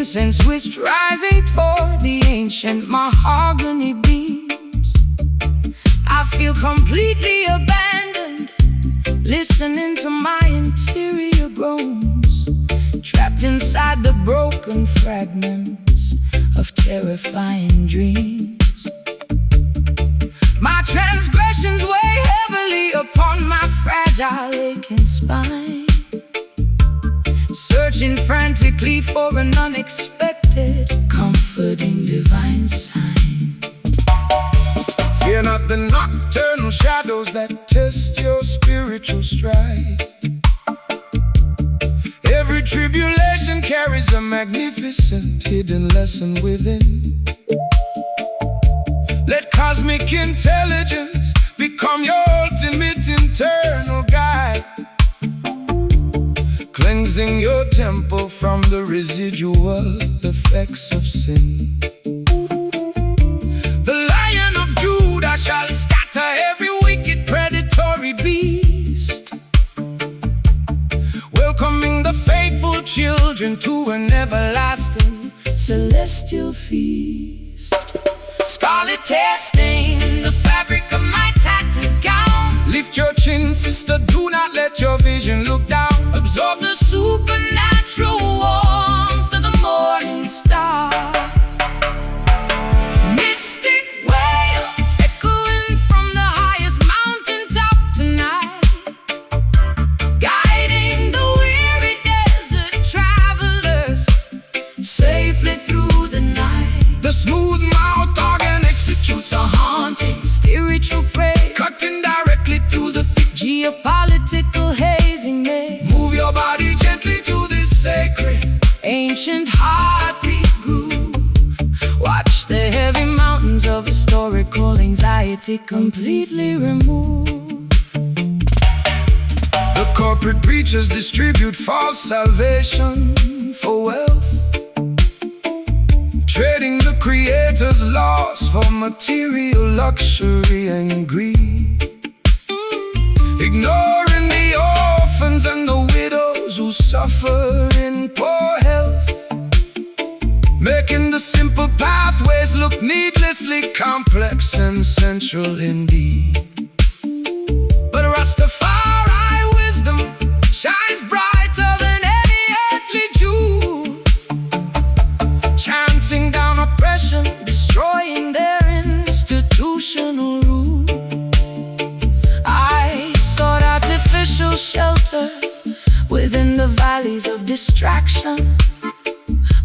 incense wisps rising toward the ancient mahogany beams. I feel completely abandoned, listening to my interior groans, trapped inside the broken fragments of terrifying dreams. My transgressions weigh heavily upon my fragile, aching spine, searching frantically for an unexpected, comforting divine sign. Fear not the nocturnal shadows that test your spiritual stride. Every tribulation carries a magnificent hidden lesson within. Let cosmic intelligence become your ultimate internal guide, cleansing your temple from the residual effects of sin. The Lion of Judah shall scatter every wicked predatory beast, welcoming the faithful children to an everlasting celestial feast. Scarlet tear stain the fabric of my tattered gown. Lift your chin, sister, do not let your vision look down. Absorb the supernatural warmth of the morning star. Mystic wail echoing from the highest mountaintop tonight, guiding the weary desert travelers safely through the night. The smooth mouth organ Executes a haunting spiritual phrase, cutting directly through the thick geopolitical hazing maze. Move your body gently to this sacred Ancient heartbeat groove. Watch the heavy mountains of historical anxiety completely removed. The corporate preachers distribute false salvation for wealth, trading the Creator's laws for material luxury and greed, ignoring the orphans and the widows who suffer in poor health, making the simple pathways look needlessly complex and sensual indeed. But Rastafari wisdom shines brighter than any earthly jewel, chanting down oppression, destroying their institutional rule. I sought artificial shelter within the valleys of distraction,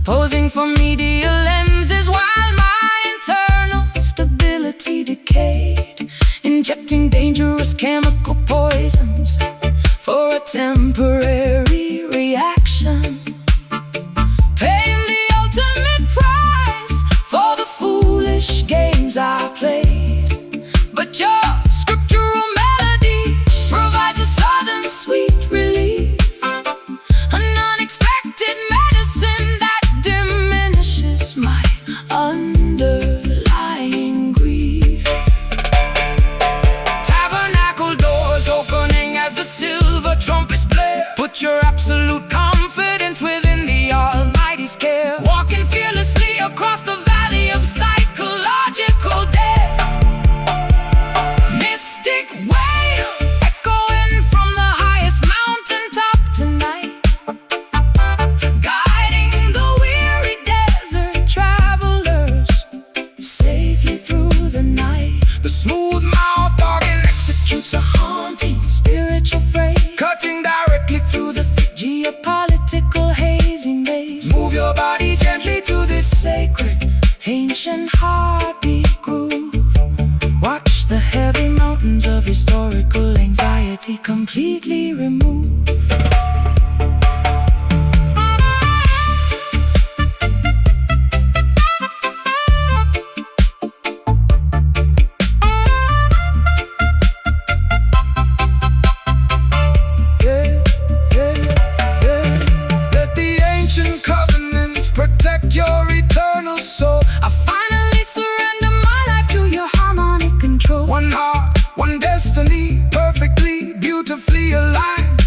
posing for media lenses while my internal stability decayed, injecting dangerous chemical poisons for a temporary reaction, paying the ultimate price for the foolish games I played. But your scriptural melody provides a sudden sweet relief, an unexpected medicine that diminishes my underlying grief. Tabernacle doors opening as the silver trumpets blare. Put your absolute confidence within the Almighty's care, walking fearlessly across the valley of psychological death. Mystic wail echoing from the highest mountaintop tonight, guiding the weary desert travelers safely through the night. The smooth mouth organ Executes a haunting spiritual phrase, cutting directly through the thick geopolitical hazing maze. Move your body gently to this Sacred ancient heartbeat groove. Watch the heavy mountains of historical anxiety completely removed. Let the ancient covenant protect your eternal soul. I finally surrender my life to your harmonic control. One heart, one destiny, perfectly, beautifully aligned.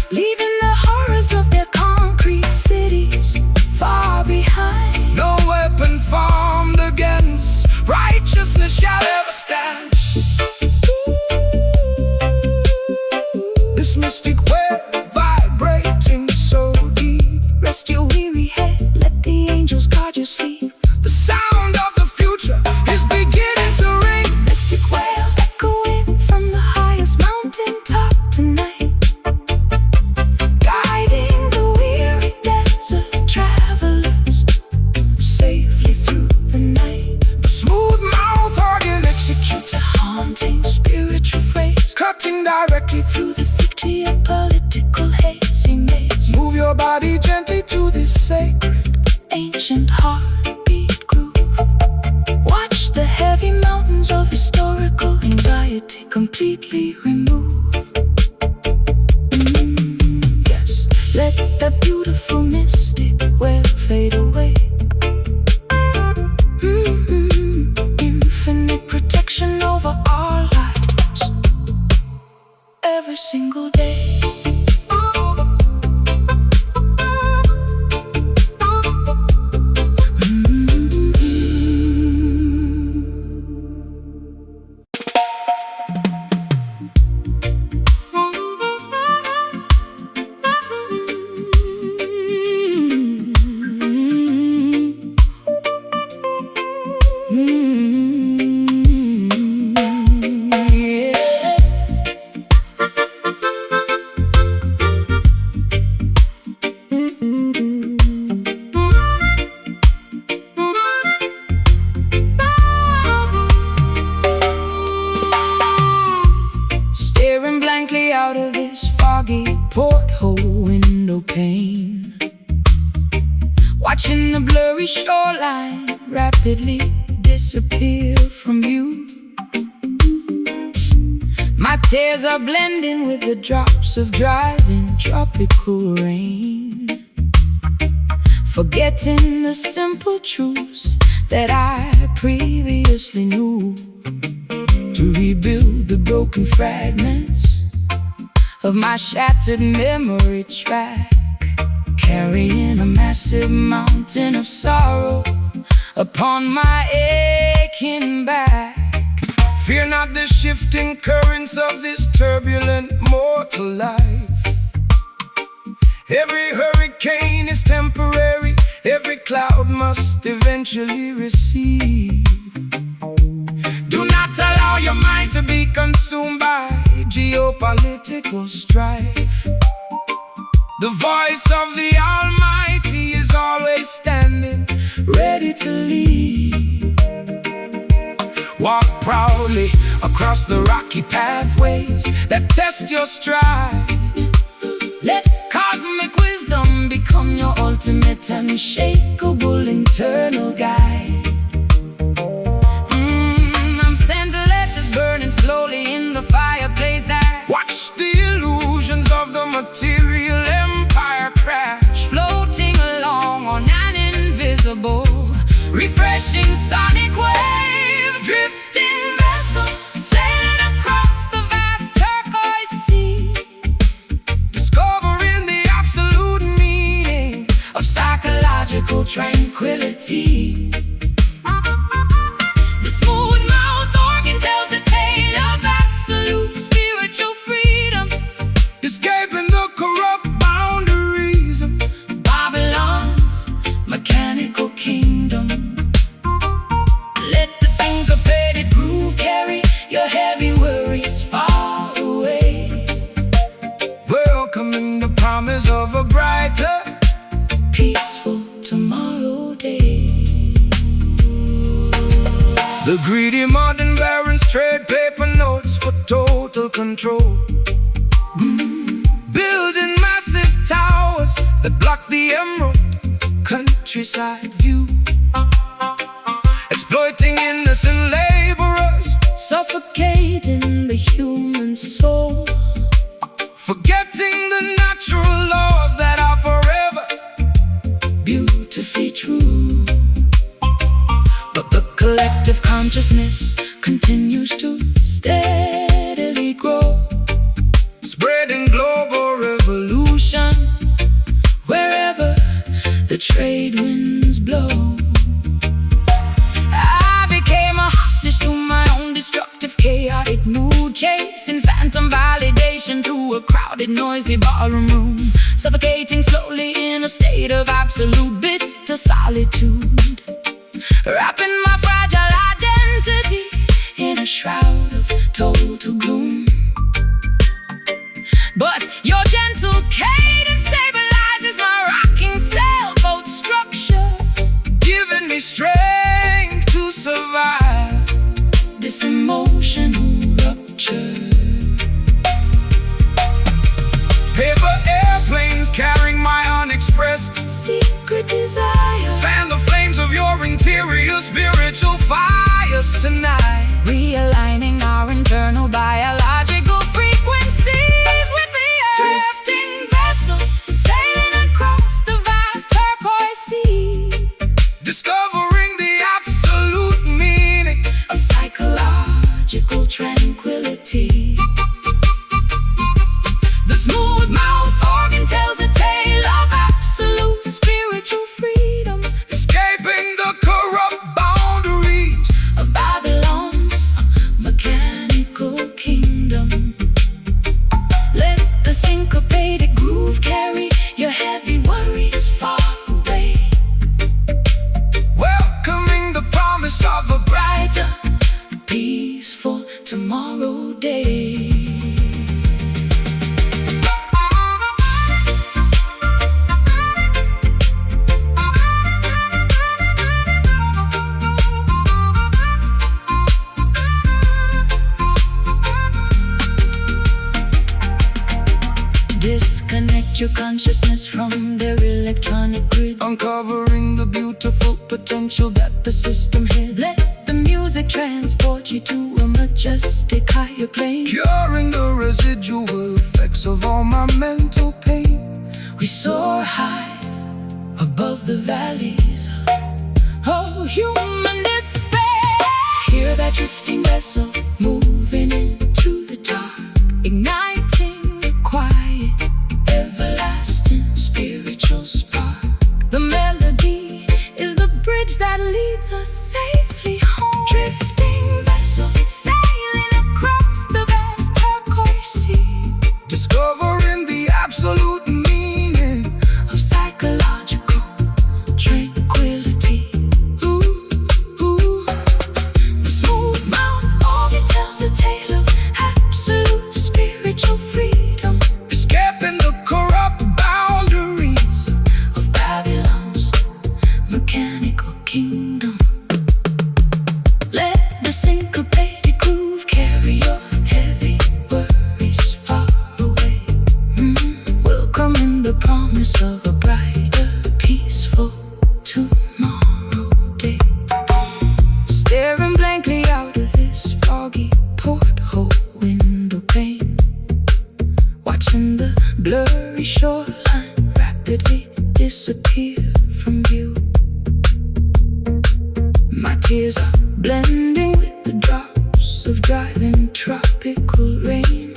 directly through the thick geopolitical hazy maze. Move your body gently to this sacred Ancient heartbeat groove. Watch the heavy mountains of historical anxiety completely remove. yes. Let that beautiful mystic well fade away. Infinite protection over our lives every single day. Out of this foggy porthole window pane, watching the blurry shoreline rapidly disappear from view. My tears are blending with the drops of driving tropical rain, forgetting the simple truths that I previously knew. To rebuild the broken fragments of my shattered memory track, carrying a massive mountain of sorrow upon my aching back. Fear not the shifting currents of this turbulent mortal life. Every hurricane is temporary, every cloud must eventually recede. Do not allow your mind to be consumed by geopolitical strife. The voice of the Almighty is always standing, ready to lead. Walk proudly across the rocky pathways that test your stride. Let cosmic wisdom become your ultimate unshakable internal guide. Burning slowly in the fireplace. Watch the illusions of the material empire crash, floating along on an invisible, refreshing sonic wave. Drifting vessel sailing across the vast turquoise sea, discovering the absolute meaning of psychological tranquility. The smooth mouth organ tells a tale of absolute spiritual freedom, escaping the corrupt boundaries of Babylon's mechanical kingdom. Let the syncopated groove carry your heavy worries far away, welcoming the promise of a brighter, peaceful tomorrow day. The greedy modern barons trade paper notes for total control, building massive towers that block the emerald countryside view, exploiting innocent laborers, suffocating the human soul, forgetting the natural laws that are forever beautifully true. But the collective consciousness continues to steadily grow, spreading global revolution wherever the trade winds blow. I became a hostage to my own destructive, chaotic mood, chasing phantom validation through a crowded, noisy ballroom room, suffocating slowly in a state of absolute bitter solitude, wrapping my fragile identity in a shroud of total gloom. But your gentle cadence stabilizes my rocking sailboat structure, giving me strength to survive this emotional rupture. Disconnect your consciousness from their electronic grid, uncovering the beautiful potential that the system hid. Let the music transport you to a majestic higher plane, curing the residual effects of all my mental pain. We soar high above the valleys of human despair. Hear that drifting vessel moving into the dark, igniting the quiet, everlasting spiritual spark. The melody is the bridge that leads us safely home. Drifting vessel sailing across the vast turquoise sea, Discovering the absolute meaning of psychological tranquility. The smooth mouth organ tells a tale of absolute spiritual freedom, escaping the corrupt boundaries of Babylon's mechanical kingdom. Let the syncopated groove carry your heavy worries far away, welcoming the promise of a brighter, peaceful tomorrow day. Staring blankly out of this foggy porthole window pane, watching the blurry shoreline rapidly disappear from view. My tears are blending with the drops of driving tropical rain,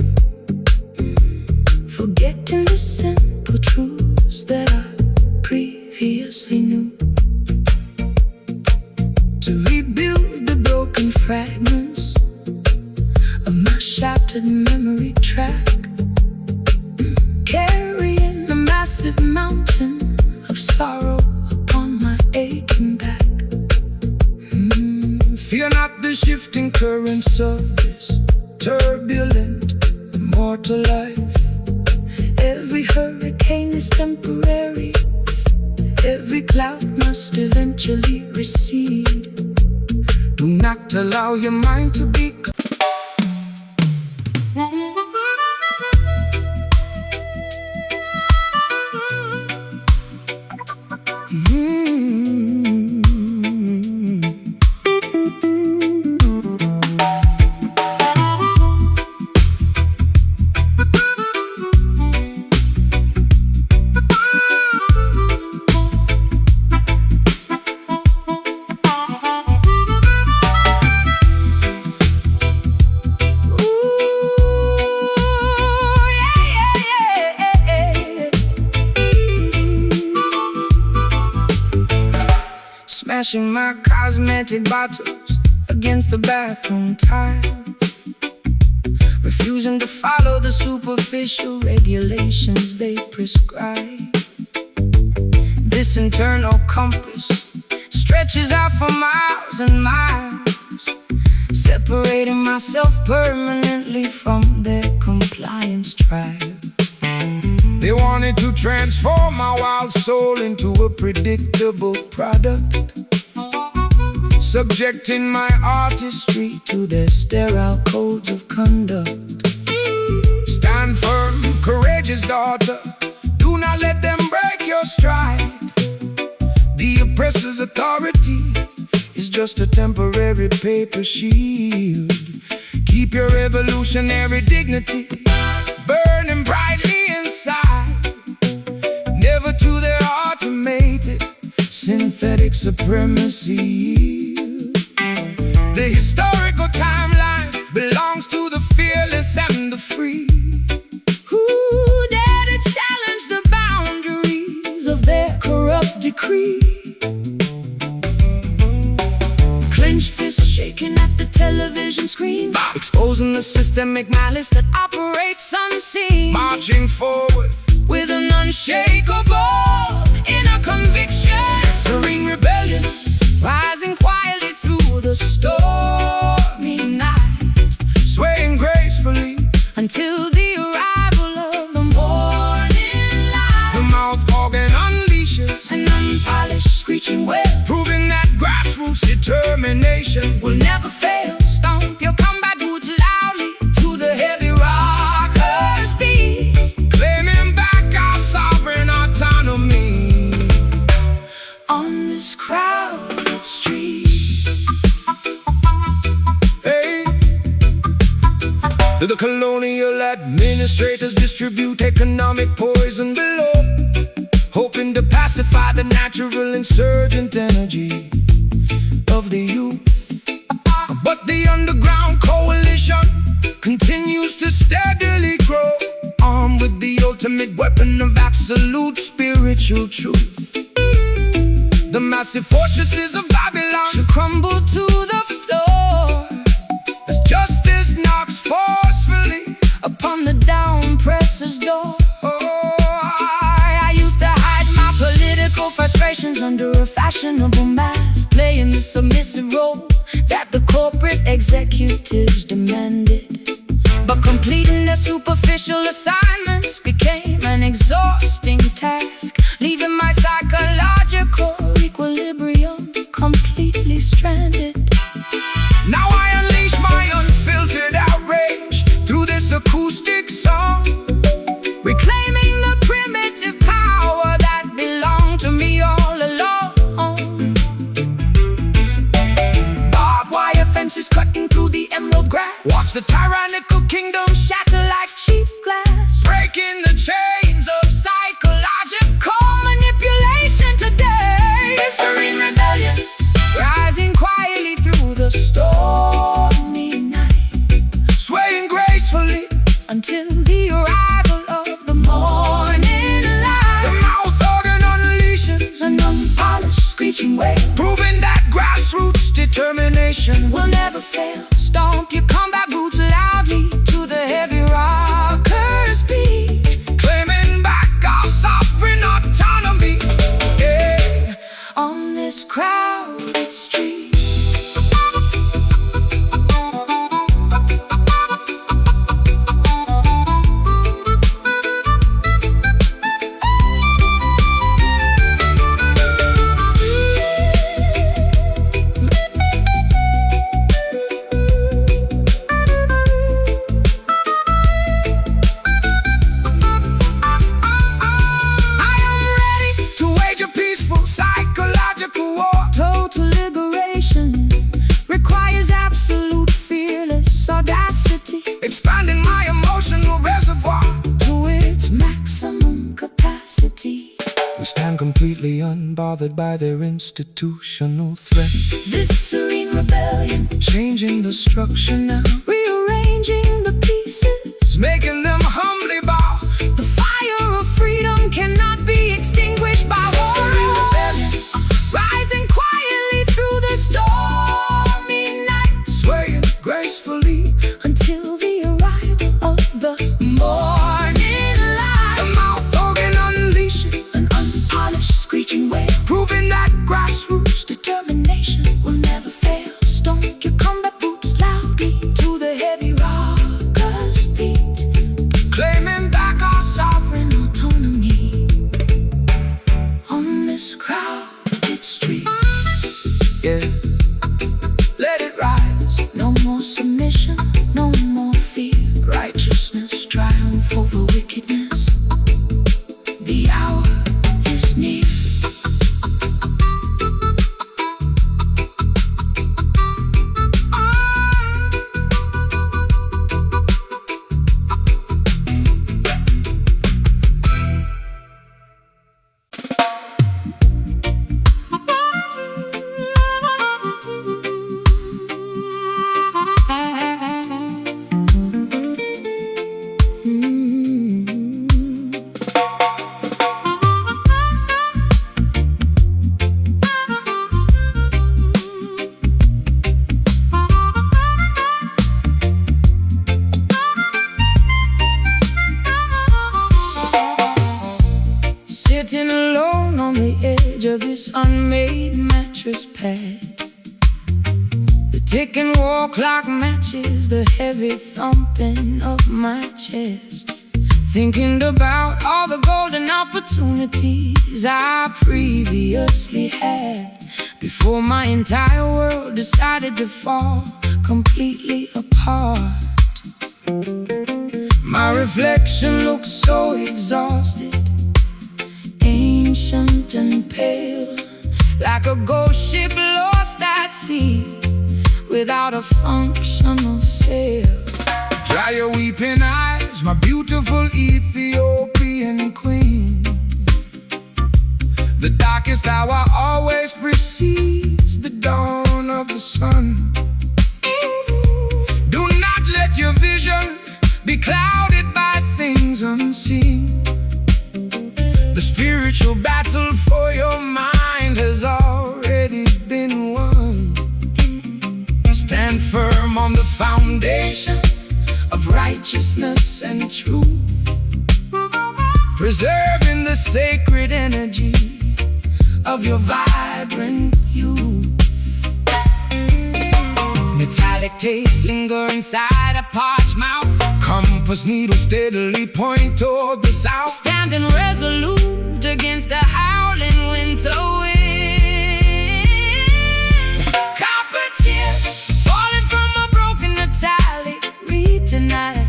forgetting the simple truths that I previously knew. To rebuild the broken fragments of my shattered memory track, carrying a massive mountain of sorrow upon my aching back. Fear not the shifting currents of this turbulent, immortal life. Every hurricane is temporary, every cloud must eventually recede. Do not allow your mind to be smashing my cosmetic bottles against the bathroom tiles, refusing to follow the superficial regulations they prescribe. This internal compass stretches out for miles and miles, separating myself permanently from their compliance tribe. They wanted to transform my wild soul into a predictable product, subjecting my artistry to their sterile codes of conduct. Stand firm, courageous daughter, do not let them break your stride. The oppressor's authority is just a temporary paper shield. Keep your revolutionary dignity burning brightly inside, never to their automated synthetic supremacy. The historical timeline belongs to the fearless and the free, who dare to challenge the boundaries of their corrupt decree. Clenched fists shaking at the television screen, exposing the systemic malice that operates unseen. Marching forward with an unshakable inner conviction, serene rebellion rising quietly through the stormy night, swaying gracefully until the arrival of the morning light. The mouth organ unleashes an unpolished screeching wail, proving that grassroots determination will never fail. Stomp your combat boots loudly to the heavy rockers' beats, claiming While administrators distribute economic poison below, hoping to pacify the natural insurgent energy of the youth. But the underground coalition continues to steadily grow, armed with the ultimate weapon of absolute spiritual truth. The massive fortresses of Babylon should crumble to the floor as justice knocks forcefully upon the down-presser's door. Oh, I used to hide my political frustrations under a fashionable mask, playing the submissive role that the corporate executives demanded. But completing their superficial assignments became an exhausting task, leaving my psychological equilibrium completely stranded. now I unleash my unfiltered outrage through this acoustic song, Reclaiming the primitive power that belonged to me all along. barbed wire fences cutting through the emerald grass. Watch the tyrannical kingdom shatter like cheap glass, Breaking the chains of psychological manipulation today. serene rebellion, Rising quietly through the stormy night, swaying gracefully. until the arrival of the morning The light. mouth organ unleashes An unpolished screeching wave proving that grassroots determination will never fail. Stomp your combat boots loudly to the heavy rocker's beat. claiming back our sovereign autonomy. Yeah. On this crowded street, I am ready to wage a peaceful psychological war. total liberation requires absolute fearless audacity Expanding my emotional reservoir. to its maximum capacity. We stand completely unbothered by their institutional threats, This serene rebellion, changing the structure now, rearranging the pieces. making them humbly bow. The fire of freedom cannot be extinguished by war. Serene rebellion, Rising quietly through the stormy night, swaying gracefully. until the arrival of the morning The light. mouth organ unleashes An unpolished screeching wave, proving that grassroots determination will never fail. Stomp your combat boots loudly to the heavy rocker's beat. claiming back our sovereign. Sovereign autonomy on this crowded street. Yeah, let it rise. No more submission, no more fear. Righteousness triumph over wickedness. The hour is near. Sitting alone on the edge of this unmade mattress pad, the ticking wall clock matches the heavy thumping of my chest. Thinking about all the golden opportunities I previously had, before my entire world decided to fall completely apart. My reflection looks so exhausted, ancient and pale, like a ghost ship lost at sea without a functional sail. Dry your weeping eyes, nights, my beautiful Ethiopian queen. The darkest hour always precedes the dawn of the sun. Do not let your vision be clouded by things unseen. The spiritual battle for your mind has already been won. Stand firm on the foundation of righteousness and truth, preserving the sacred energy of your vibrant youth. Metallic taste linger inside a parched mouth. Compass needle steadily point toward the south. Standing resolute against the howling winter wind. Copper tears falling from a broken metallic reed tonight.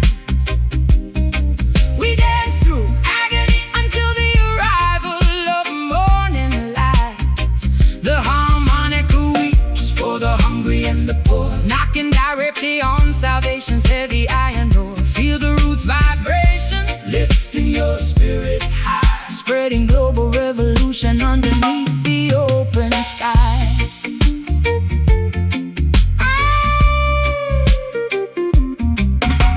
We dance through agony until the arrival of morning light. The harmonica weeps for the hungry and the poor, knocking directly on salvation's heavy iron door. Feel the roots vibration, lifting your spirit high, spreading global revolution underneath the open sky.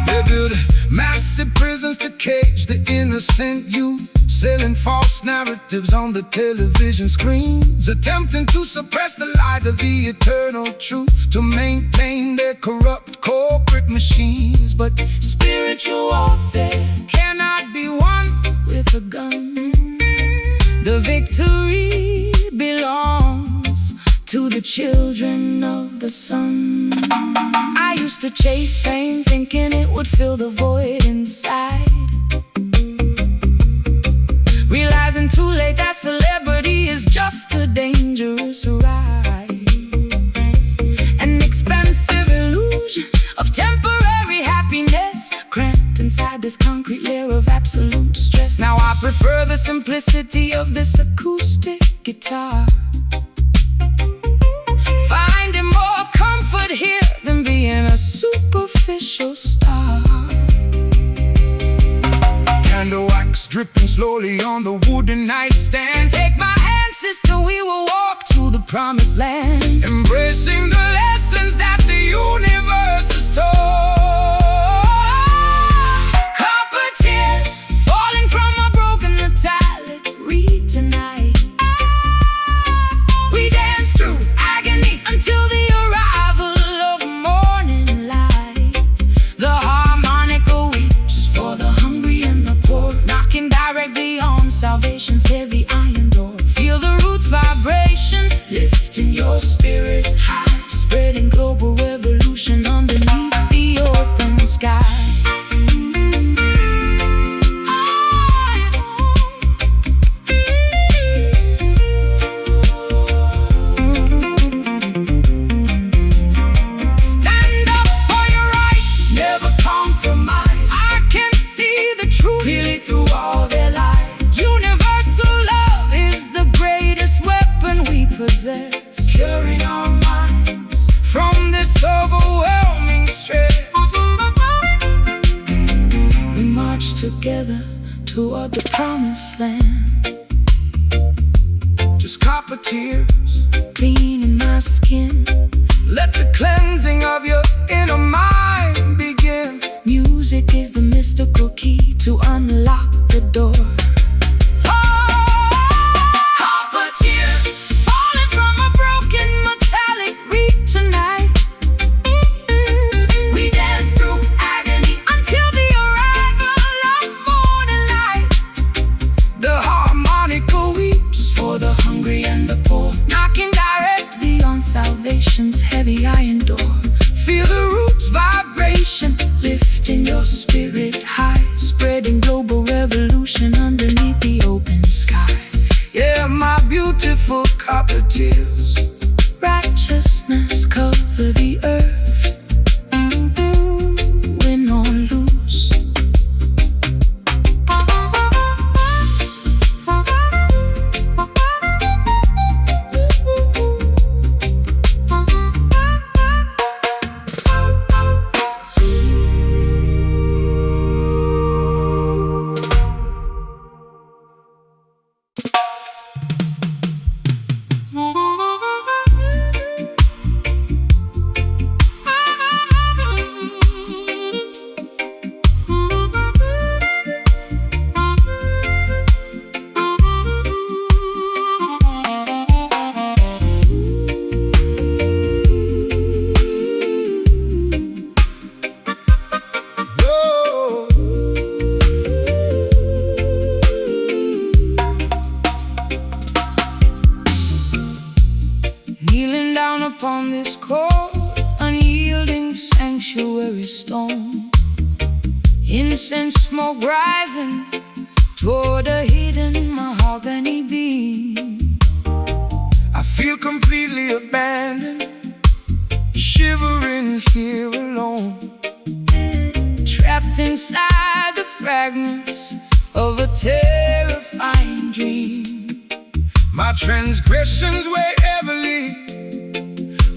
They build massive prisons to cage the innocent youth, selling false narratives on the television screens, attempting to suppress the light of the eternal truth, to maintain their corrupt corporate machines. But spiritual warfare cannot be won with a gun. The victory belongs to the children of the sun. I used to chase fame, thinking it would fill the void inside, realizing too late that celebrity is just a dangerous ride, an expensive illusion of temporary happiness, cramped inside this concrete layer of absolute stress. Now I prefer the simplicity of this acoustic guitar, finding more comfort here than being a superficial star. Candle wax dripping slowly on the wooden nightstand. Take my hand, sister, we will walk to the promised land, embracing the lessons that the universe has taught. Copper tears falling from a broken metallic reed tonight. We dance through agony until the arrival of morning light. The harmonica weeps for the hungry and the poor, knocking directly on salvation's heavy iron door. Feel the roots vibration, lifting your spirit high, spreading global revolution underneath the open sky. Stand up for your rights, never compromise. I can see the truth clearly through all their lies. Universal love is the greatest weapon we possess, curing our minds from this overwhelming stress. We march together toward the promised land, just copper tears cleaning my skin. Let the cleansing of your inner mind begin. Music is the mystical key to unlock the door. Copper tears falling from a broken metallic reed tonight. We dance through agony until the arrival of morning light. The harmonica weeps for the hungry and the poor, knocking directly on salvation's heavy iron door. Feel the roots vibration, lifting your spirit Incense smoke rising toward a hidden mahogany beam. I feel completely abandoned, shivering here alone, trapped inside the fragments of a terrifying dream. My transgressions weigh heavily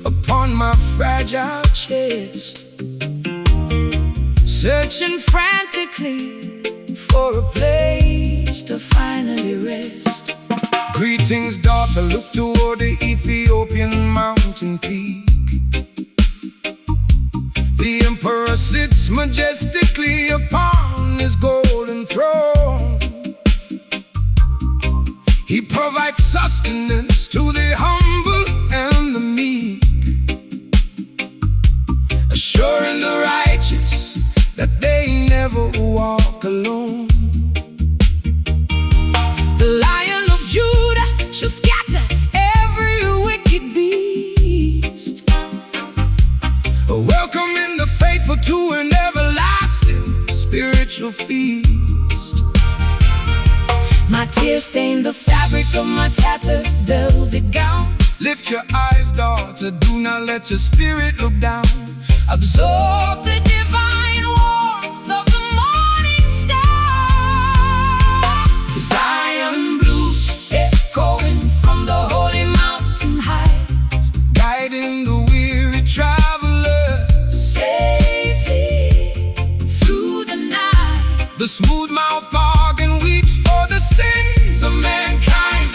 upon my fragile chest, searching frantically for a place to finally rest. Greetings, daughter, look toward the Ethiopian mountain peak. The emperor sits majestically upon his golden throne. He provides sustenance to the humble and the meek, assuring the righteous that they never walk alone. The Lion of Judah shall scatter every wicked beast, Welcoming the faithful to an everlasting spiritual feast. My tears stain the fabric of my tattered velvet gown. Lift your eyes, daughter, do not let your spirit look down. Absorb the divine warmth of the morning star. Zion blues echoing from the holy mountain heights, Guiding the weary traveler safely through the night. The smooth mouth organ weeps for the sins of mankind,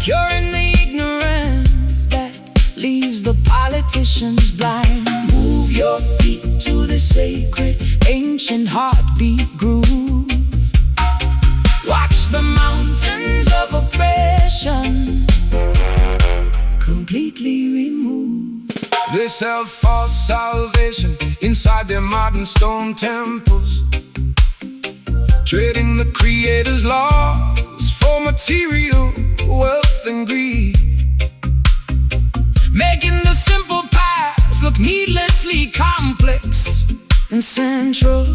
Curing the ignorance that leaves the politicians blind. Move your feet to the sacred, ancient heartbeat groove. Watch the mountains of oppression completely removed. They sell false salvation inside their modern stone temples, trading the Creator's laws for material wealth and greed, Making the simple paths look needlessly complex and central,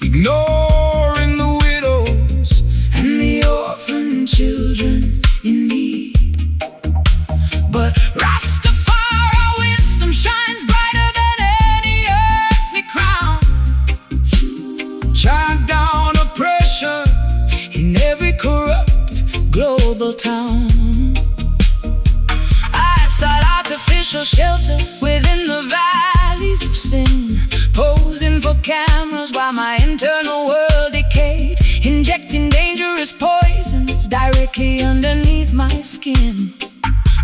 ignoring the widows and the orphan children in need. But Rastafari wisdom shines brighter than any earthly crown. chant down oppression In every corrupt global town, I sought artificial shelter within the valleys of sin, posing for cameras while my internal world decayed, injecting dangerous poisons directly underneath my skin,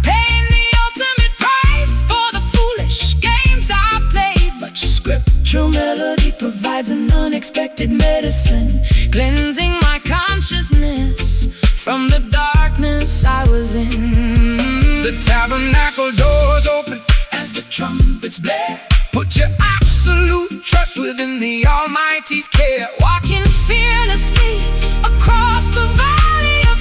paying the ultimate price for the foolish games I played. But scriptural melody provides an unexpected medicine, cleansing my consciousness from the darkness I was in. The tabernacle doors open As the trumpets blare, Put your absolute trust within the Almighty's care. walking fearlessly across the valley of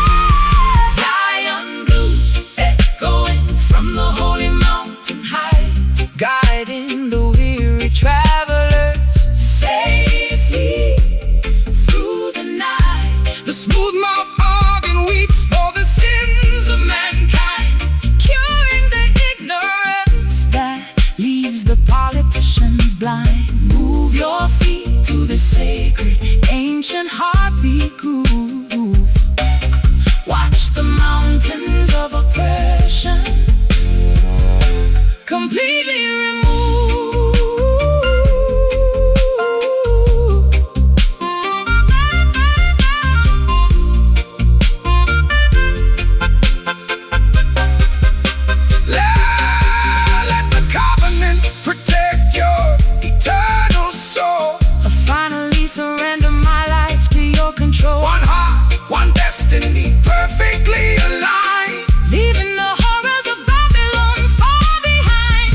death. Zion blues echoing from the holy mountain height, guiding the weary travelers safely through the night. The smooth mouth organ weeps for the sins of mankind, Curing the ignorance that leaves the politicians blind. Move your feet to the sacred, ancient heartbeat groove. Watch the mountains of oppression completely removed. Let the covenant protect your eternal soul. I finally surrender my life to your control, One heart, one destiny, perfectly aligned. leaving the horrors of Babylon far behind.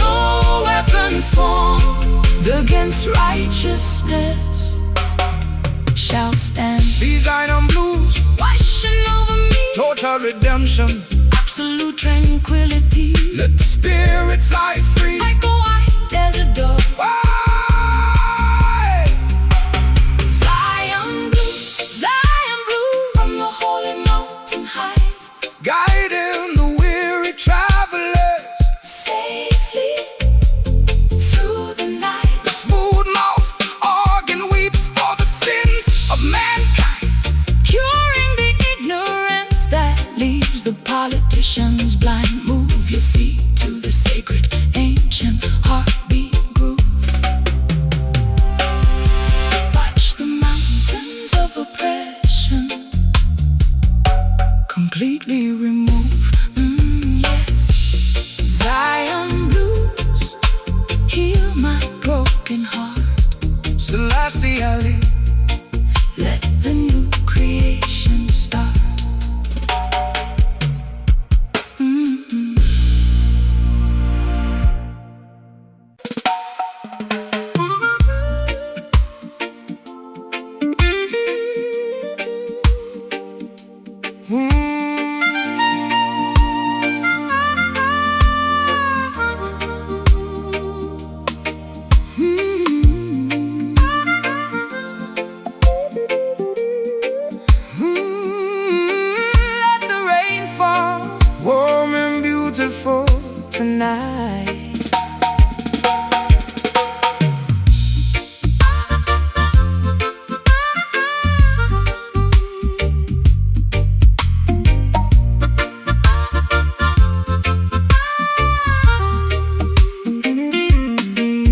No weapon formed against righteousness shall stand. These iron blues, Washing over me, total redemption. absolute tranquility, Let the spirit fly free. like a white desert dove. Ah! impartially. Let the new creation start. Let the rain fall, warm and beautiful tonight.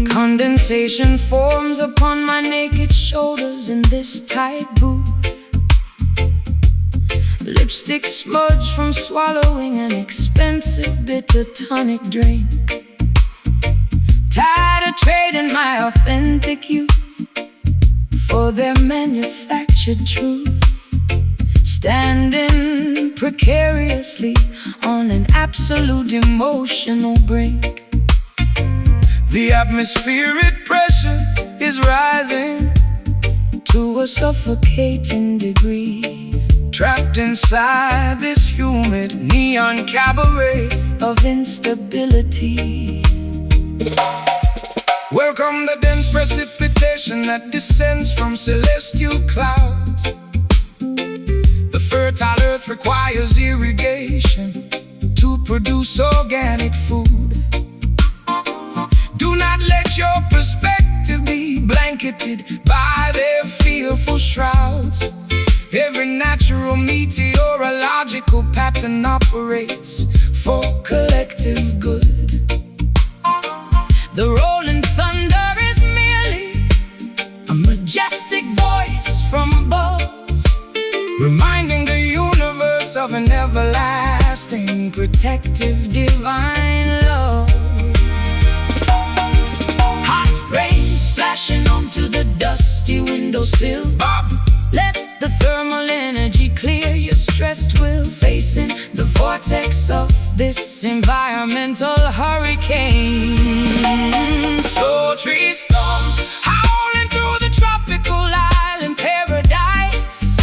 Condensation forms upon my naked shoulders in this tight booth. Lipstick smudge from swallowing an expensive bitter tonic drink. Tired of trading my authentic youth for their manufactured truth. Standing precariously on an absolute emotional brink. The atmospheric pressure is rising to a suffocating degree. Trapped inside this humid neon cabaret of instability. Welcome the dense precipitation that descends from celestial clouds. The fertile earth requires irrigation to produce organic food. Do not let your perspective be blanketed by their fearful shrouds. Every natural meteorological pattern operates for collective good. The rolling thunder is merely a majestic voice from above, reminding the universe of an everlasting, protective, divine love. Hot rain splashing onto the dusty windowsill. Bob, let the thermal energy clear your stressed will, facing the vortex of this environmental hurricane. Sultry storm howling through the tropical island paradise,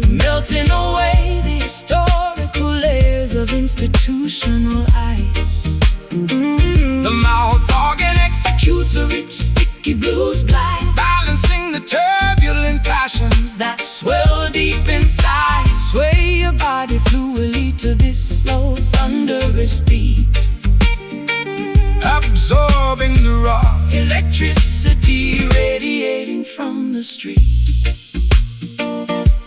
melting away the historical layers of institutional ice. The mouth organ executes a rich sticky blues glide, balancing the turbulent passions that swell deep inside. Sway your body fluidly to this slow thunderous beat, absorbing the raw electricity radiating from the street.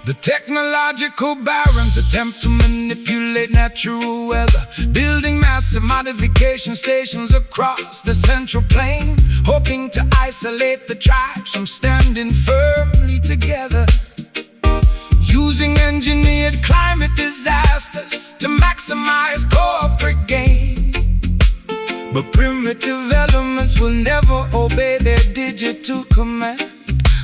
The technological barons attempt to manipulate natural weather, building massive modification stations across the central plain, hoping to isolate the tribes from standing firmly together. Using engineered climate disasters to maximize corporate gain. But primitive elements will never obey their digital command,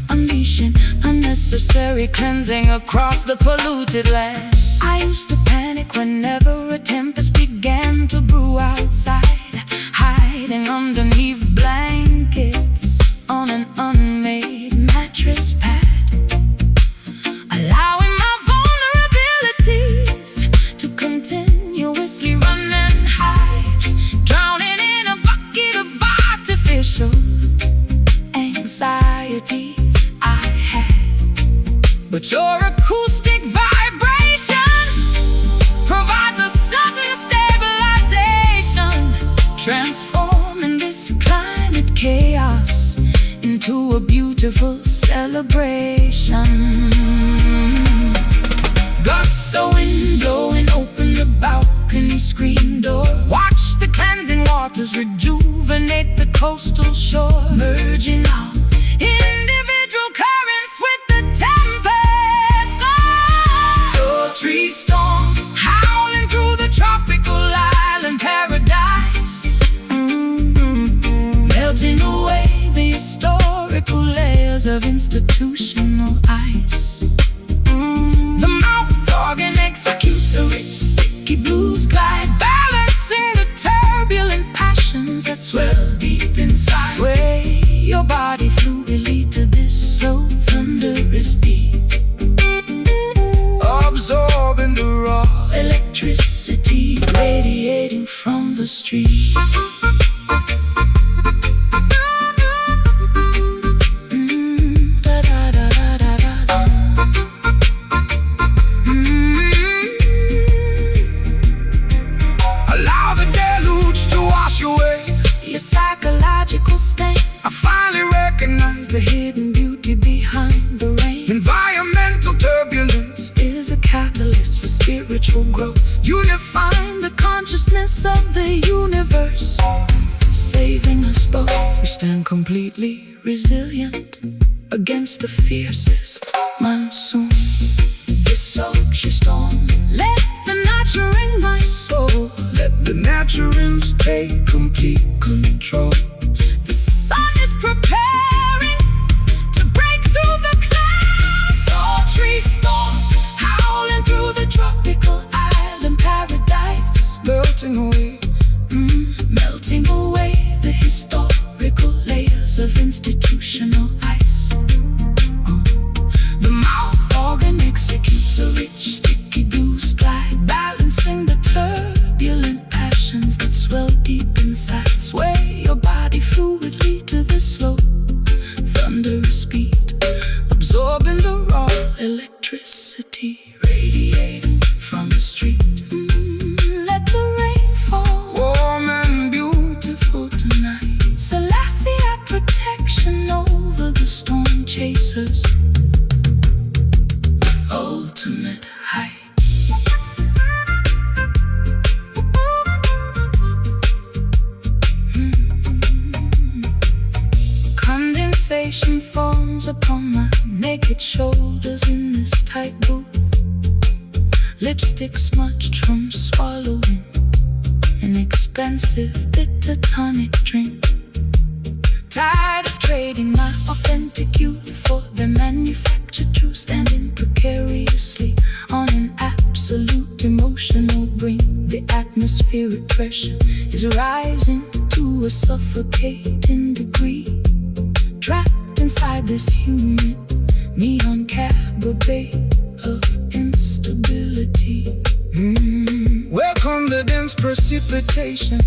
unleashing unnecessary cleansing across the polluted land. I used to panic whenever a tempest began to brew outside, hiding underneath blankets on an unmade mattress pad, allowing my vulnerabilities to continuously run and hide, drowning in a bucket of artificial anxieties I had. But your acoustic vibration provides a sudden stabilization, transforming this climate chaos into a beautiful celebration. Gusts of wind blowing open the balcony screen door. Watch the cleansing waters rejuvenate the coastal shore, merging out individual currents with the tempest. Sultry storm howling through the tropical island paradise, melting away the historical of institutional ice. The mouth organ executes a rich, sticky blues glide, balancing the turbulent passions that swell deep inside. Sway your body fluidly to this slow, thunderous beat, absorbing the raw electricity radiating from the street. Allow the deluge to wash away Your psychological state. I finally recognize The hidden beauty behind the rain environmental turbulence is a catalyst for spiritual growth, unifying the consciousness of the universe, saving us both. We stand completely resilient against the fiercest monsoon. This soaks your storm. Let the nature in my soul. Let the naturals take complete control. The sun is preparing to break through the clouds. Sultry storm howling through the tropical island paradise, Melting away melting away the historical layers of institutional ice. The mouth organ executes a rich, sticky blues glide, balancing the turbulent passions that swell deep inside. Sway your body fluidly to the slow, thunderous beat, absorbing the raw electricity radiating from the street. Let the rain fall, warm and beautiful tonight. Selassie, protection over the storm chasers. Ultimate height. Condensation forms upon my naked shoulders in this tight booth. Lipstick smudged from swallowing an expensive bitter tonic drink. Tired of trading my authentic youth for the manufactured truth, standing precariously on an absolute emotional brink. The atmospheric pressure is rising to a suffocating degree, trapped inside this humid neon cabaret of instability. welcome the dense precipitation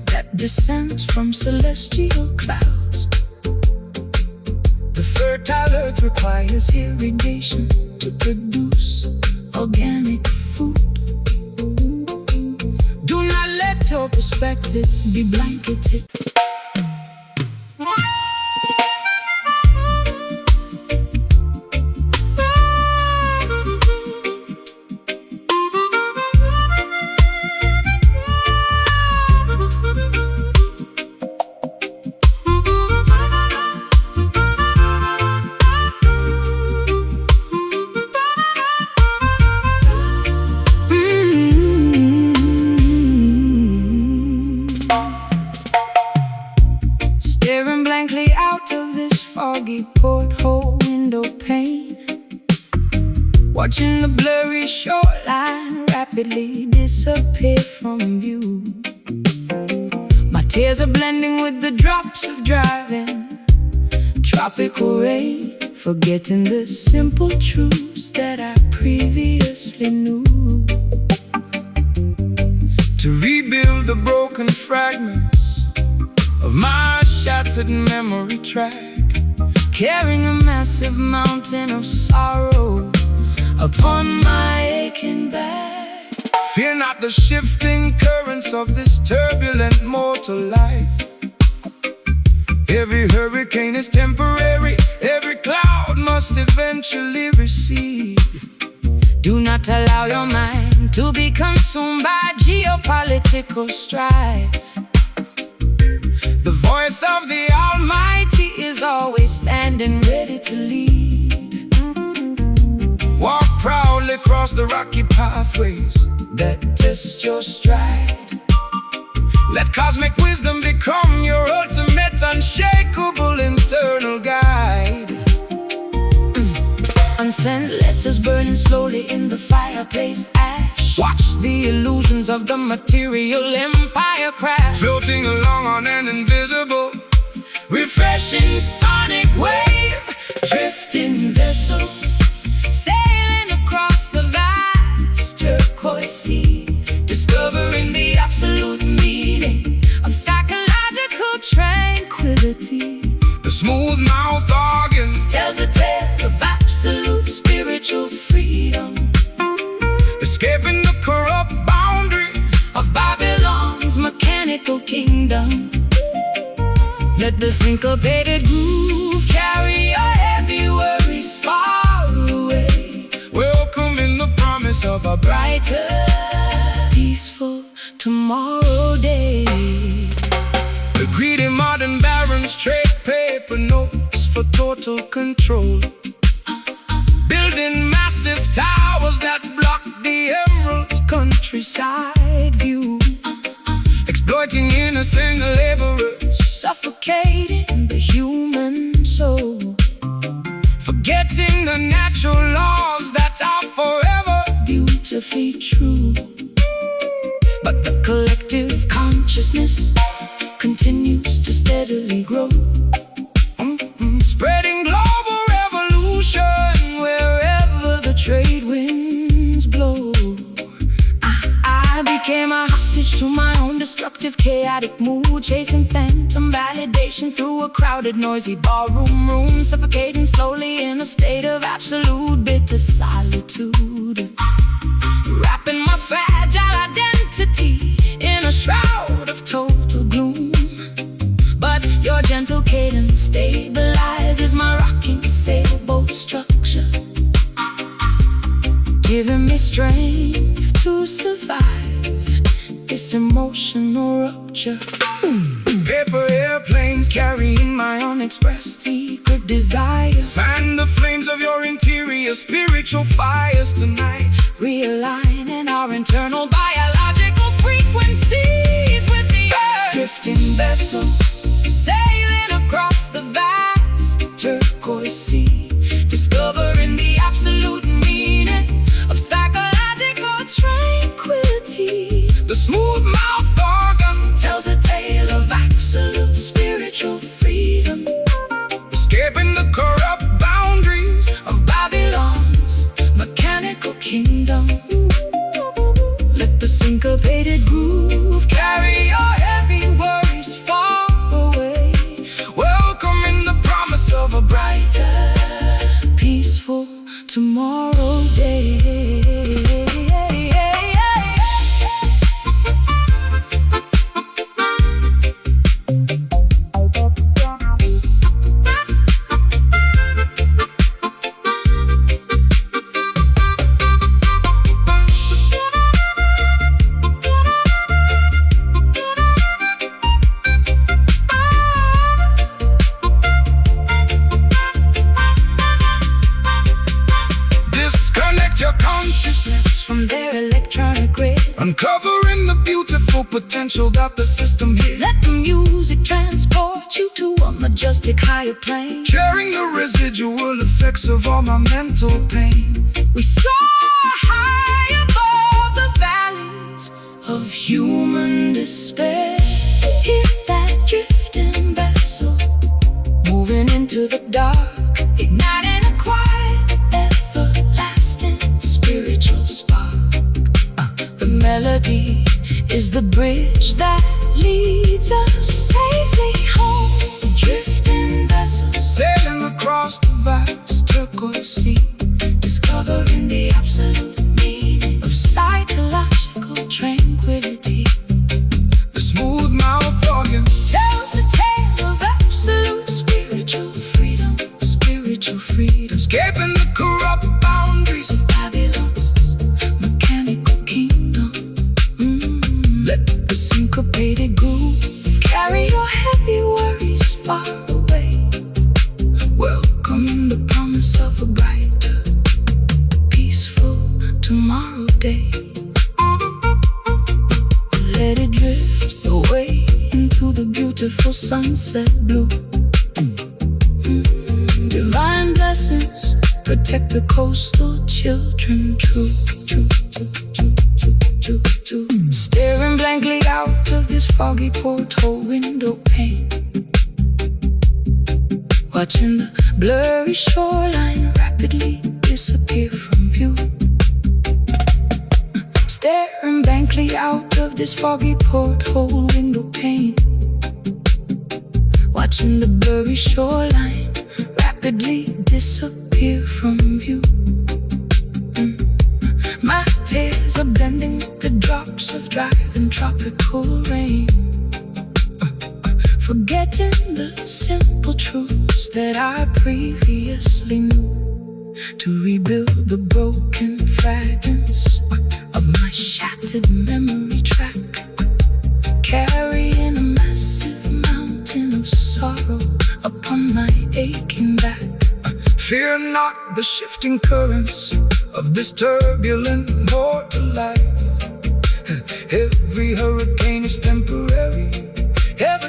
That descends from celestial clouds. The fertile earth requires irrigation to produce organic food. Do not let your perspective be blanketed. Staring blankly out of this foggy porthole window pane, watching the blurry shoreline rapidly disappear from view. My tears are blending with the drops of driving tropical rain, forgetting the simple truths that I previously knew. to rebuild the broken fragments of my shattered memory track, Carrying a massive mountain of sorrow upon my aching back. fear not the shifting currents of this turbulent mortal life. Every hurricane is temporary, every cloud must eventually recede. Do not allow your mind to be consumed by geopolitical strife. The voice of the Almighty is always standing ready to lead. walk proudly across the rocky pathways That test your stride. Let cosmic wisdom become your ultimate unshakable internal guide. unsent letters burning slowly in the fireplace ash. Watch the illusions of the material empire crash, floating along on an invisible, refreshing sonic wave, drifting vessel, sailing across the vast turquoise sea, discovering the absolute meaning of psychological tranquility. The smooth mouth organ tells a tale of absolute spiritual freedom, escaping the corrupt boundaries of Babylon's mechanical kingdom. Let the syncopated groove carry your heavy worries far away, welcoming the promise of a brighter, peaceful tomorrow day. The greedy modern barons trade paper notes for total control, building massive towers that block the emerald countryside view, exploiting innocent laborers, suffocating the human soul, forgetting the natural laws that are forever beautifully true. But the collective consciousness continues to steadily grow, spreading global revolution wherever the trade winds blow. I became a hostage to my own destructive, chaotic mood, chasing phantom validation through a crowded, noisy ballroom room, suffocating slowly in a state of absolute bitter solitude, wrapping my fragile identity in a shroud of total gloom. But your gentle cadence stabilizes my rocking sailboat structure, giving me strength to survive this emotional rupture. Paper airplanes carrying my unexpressed secret desires, fan the flames of your interior spiritual fires tonight, realigning our internal biological frequencies with the earth. Drifting vessel, sailing across the vast turquoise sea, discovering the absolute meaning of psychological tranquility. The smooth mouth organ tells a tale of absolute spiritual freedom, escaping the corrupt boundaries of Babylon's mechanical kingdom. Let the syncopated groove carry your heavy worries far away, welcoming the promise of a brighter, peaceful tomorrow day. From their electronic grid, uncovering the beautiful potential that the system hid. Let the music transport you to a majestic higher plane, sharing the residual effects of all my mental pain. We soar high above the valleys of human despair. Hear that drifting vessel moving into the dark, igniting a quiet, everlasting spiritual spark. The melody is the bridge that leads us safely home. Drifting vessel, sailing across the vast turquoise sea, discovering the absolute meaning of psychological tranquility. The smooth mouth organ tells a tale of absolute spiritual freedom, escaping the corrupt boundaries of Babylon's mechanical kingdom. Let the syncopated groove carry your heavy worries far away, welcoming the promise of a brighter, peaceful tomorrow day. Let it drift away into the beautiful sunset blue. Divine blessings protect the coastal children. True, true, true, true, true, true, true. Staring blankly out of this foggy porthole window pane, watching the blurry shoreline rapidly disappear from view. Staring blankly out of this foggy porthole window pane, watching the blurry shoreline rapidly disappear from view. My tears are blending with the drops of driving tropical rain, forgetting the simple truths that I previously knew, to rebuild the broken fragments of my shattered memory track, carrying a massive mountain of sorrow upon my aching back. Fear not the shifting currents of this turbulent mortal life. Every hurricane is temporary. Every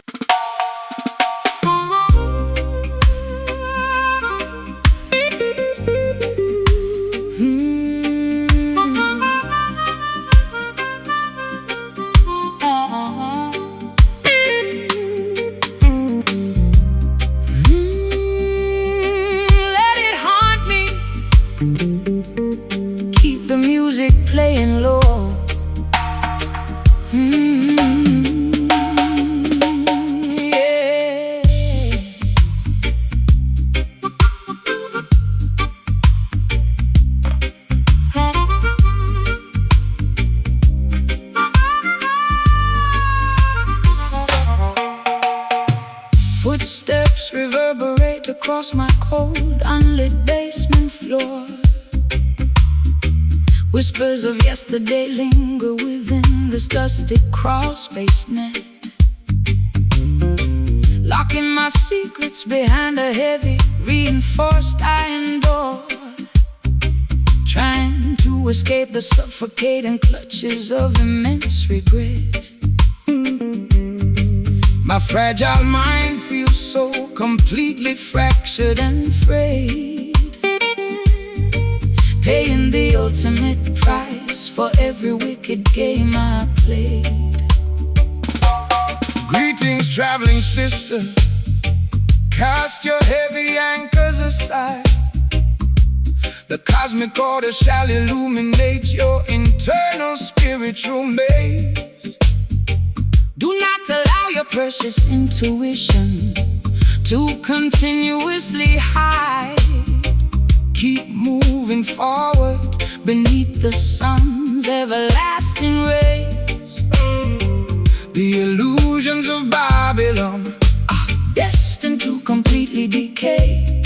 playing low. Yeah. Footsteps reverberate across my cold, unlit basement floor. Whispers of yesterday linger within this dusty crawl space net, locking my secrets behind a heavy, reinforced iron door, trying to escape the suffocating clutches of immense regret. My fragile mind feels so completely fractured and frayed, paying the ultimate price for every wicked game I played. Greetings, traveling sister. Cast your heavy anchors aside. The cosmic order shall illuminate your internal spiritual maze. Do not allow your precious intuition to continuously hide. Keep moving forward beneath the sun's everlasting rays. The illusions of Babylon are destined to completely decay,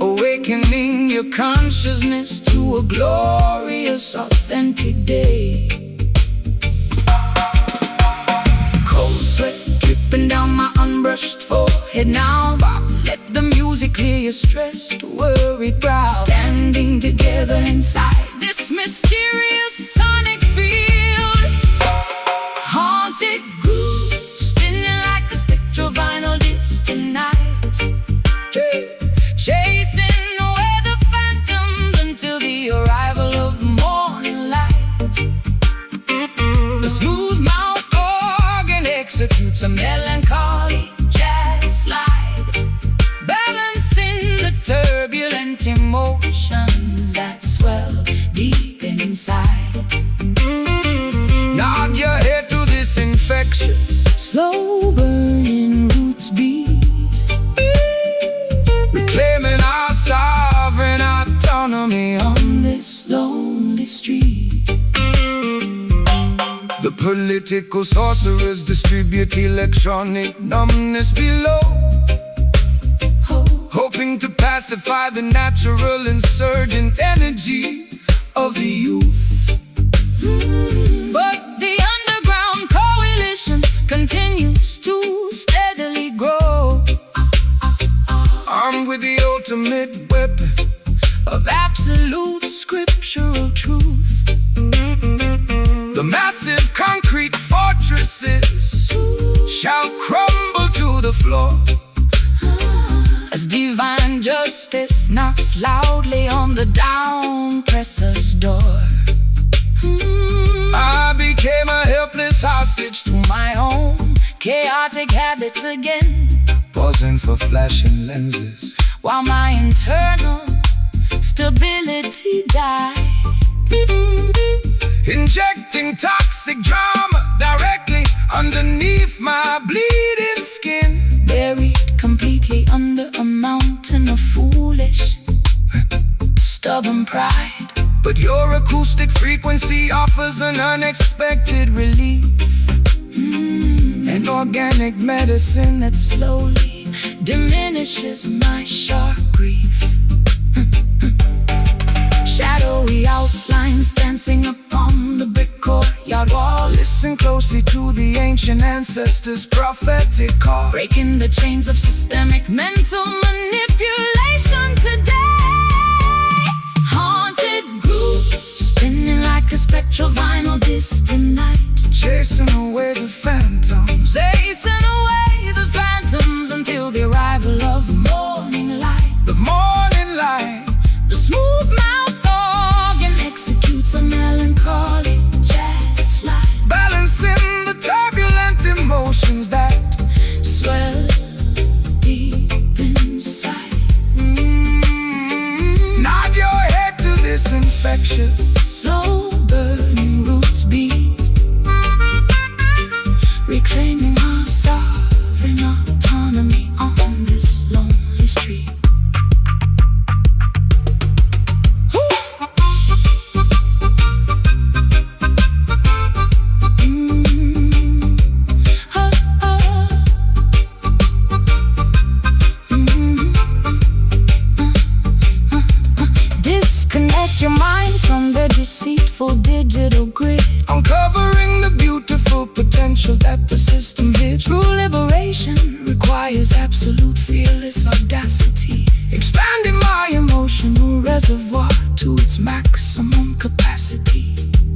awakening your consciousness to a glorious, authentic day. Cold sweat dripping down my unbrushed forehead now. Let the music clear your stressed, worried brow. Standing together inside this mysterious sonic field, haunted grooves spinning like a spectral vinyl disc tonight, chasing away the phantoms until the arrival of morning light. The smooth mouth organ executes a melancholy jazz slide, balancing the turbulent emotions that swell deep inside. Nod your head to this infectious, slow burning roots beat, reclaiming our sovereign autonomy on this lonely street. The political sorcerers distribute electronic numbness below, hoping to pacify the natural insurgent energy of the youth. But the underground coalition continues to steadily grow, armed with the ultimate weapon of absolute scriptural truth. The massive concrete fortresses shall crumble to the floor as divine justice knocks loudly on the down-presser's door. I became a helpless hostage to My own chaotic habits again, pausing for flashing lenses, while my internal stability died. injecting toxic drama directly underneath my bleeding skin. Buried completely under a mountain of foolish, stubborn pride. But your acoustic frequency offers an unexpected Relief, and organic medicine that slowly diminishes my sharp grief. Shadowy outlines dancing upon the brick courtyard wall. Listen closely to the ancient ancestors' prophetic call, Breaking the chains of systemic mental manipulation today. Haunted grooves spinning like a spectral vinyl distant night, chasing away the phantoms, chasing away the phantoms until the arrival of morning light. the morning light. The smooth mouth organ executes a melancholy jazz slide, Balancing the turbulent emotions that swell deep inside. nod your head to this infectious Slow burning roots beat, reclaiming our sovereign autonomy on this lonely street. Disconnect your mind from the deceitful digital grid, uncovering the beautiful potential that the system hid. true liberation requires absolute fearless audacity, Expanding my emotional reservoir to its maximum capacity.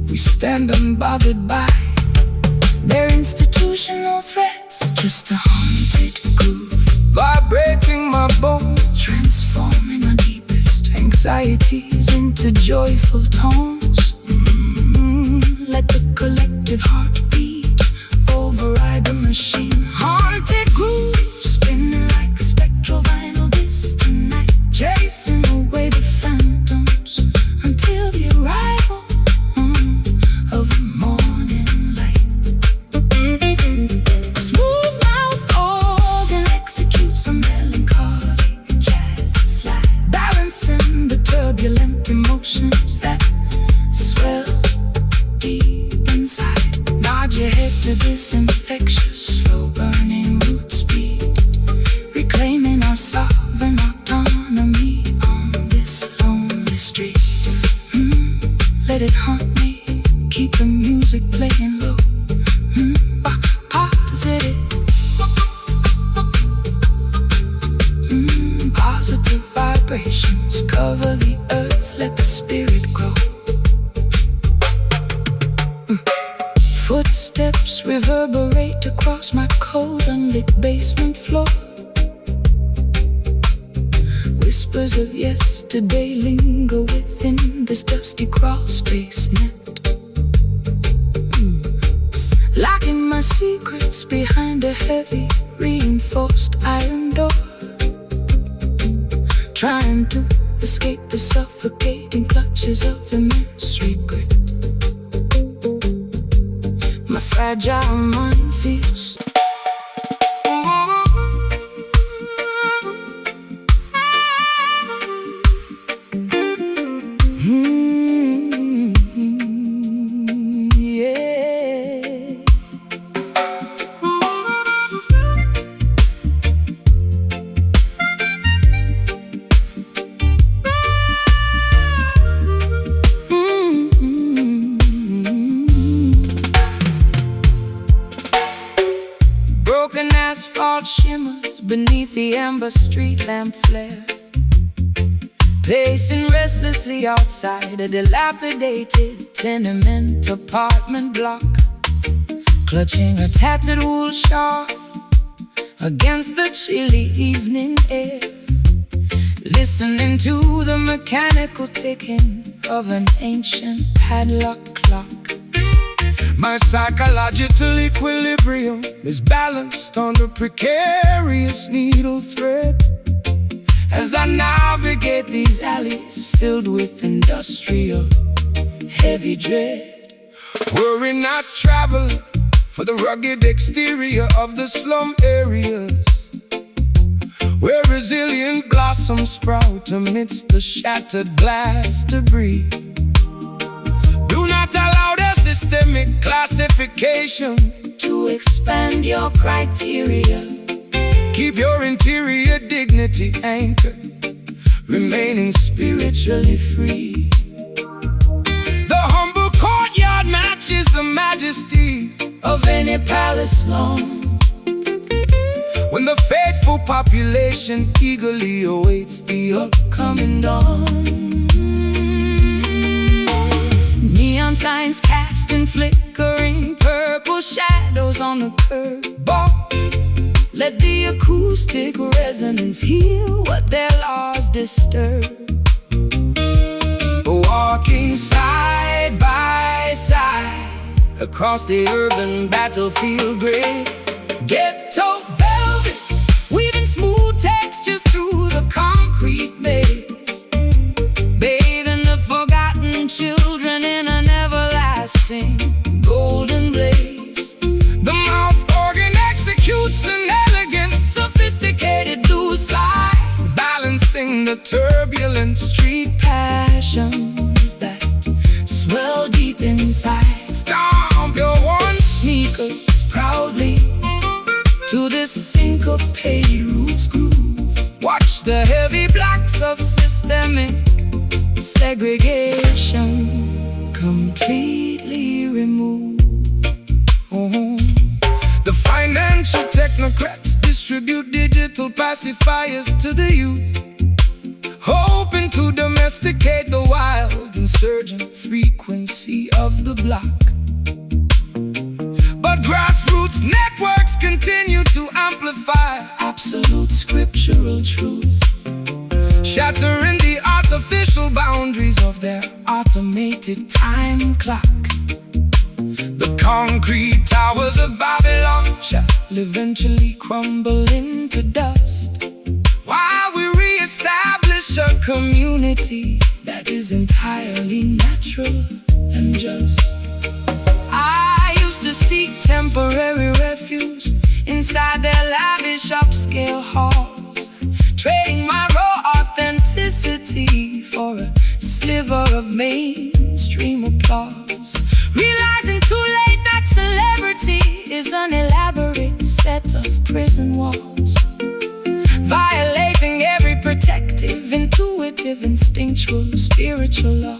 we stand unbothered by Their institutional threats, just a haunted groove, vibrating my bones, transforming our deepest anxieties into joyful tones. Let the collective heartbeat override the machine. Haunted grooves spinning like a spectral vinyl distant night, chasing away the phantoms until the arrival of morning light. Smooth mouth organ executes a melancholy jazz slide, balancing the turbulent emotions that swell deep inside. Nod your head to this infectious, slow burning root speed, reclaiming our sovereign autonomy on this lonely street. Let it haunt me, keep the music playing low. Positive, positive vibrations cover the earth, let the spirit grow. Footsteps reverberate across my cold unlit basement floor. Whispers of yesterday linger within this dusty crawl space net, locking my secrets behind a heavy reinforced iron door, trying to escape the suffocating clutches of immense regret. My fragile mind feels broken asphalt shimmers beneath the amber street lamp flare, pacing restlessly outside a dilapidated tenement apartment block, clutching a tattered wool shawl against the chilly evening air. listening to the mechanical ticking of an ancient padlock clock. My psychological equilibrium is balanced on the precarious needle thread as I navigate these alleys filled with industrial heavy dread. Worry not, traveler, for the rugged exterior of the slum areas, where resilient blossoms sprout amidst the shattered glass debris. Do not allow their systemic classification to expand your criteria. Keep your interior dignity anchored, remaining spiritually free. The humble courtyard matches the majesty of any palace long, when the faithful population eagerly awaits the upcoming dawn. Neon signs casting flickering purple shadows on the curb bar. Let the acoustic resonance heal what their laws disturb. Walking side by side across the urban battlefield grid, ghetto velvets weaving smooth textures through the concrete maze, bathing the forgotten children in an everlasting golden blaze. The mouth organ executes an elegant, sophisticated blues slide, balancing the turbulent street passions that swell deep inside. Stomp your worn sneakers proudly to this syncopated roots groove. Watch the heavy blocks of systemic segregation completely removed. The financial technocrats distribute digital pacifiers to the youth, hoping to domesticate the wild, insurgent frequency of the block. But grassroots networks continue to amplify absolute scriptural truth, shattering the artificial boundaries of their automated time clock. The concrete towers of Babylon shall eventually crumble into dust, while we re-establish a community that is entirely natural and just. I used to seek temporary refuge inside their lavish upscale halls, trading my raw authenticity for a sliver of mainstream applause, realizing too late that celebrity is an elaborate set of prison walls, violating every protective, intuitive, instinctual, spiritual law.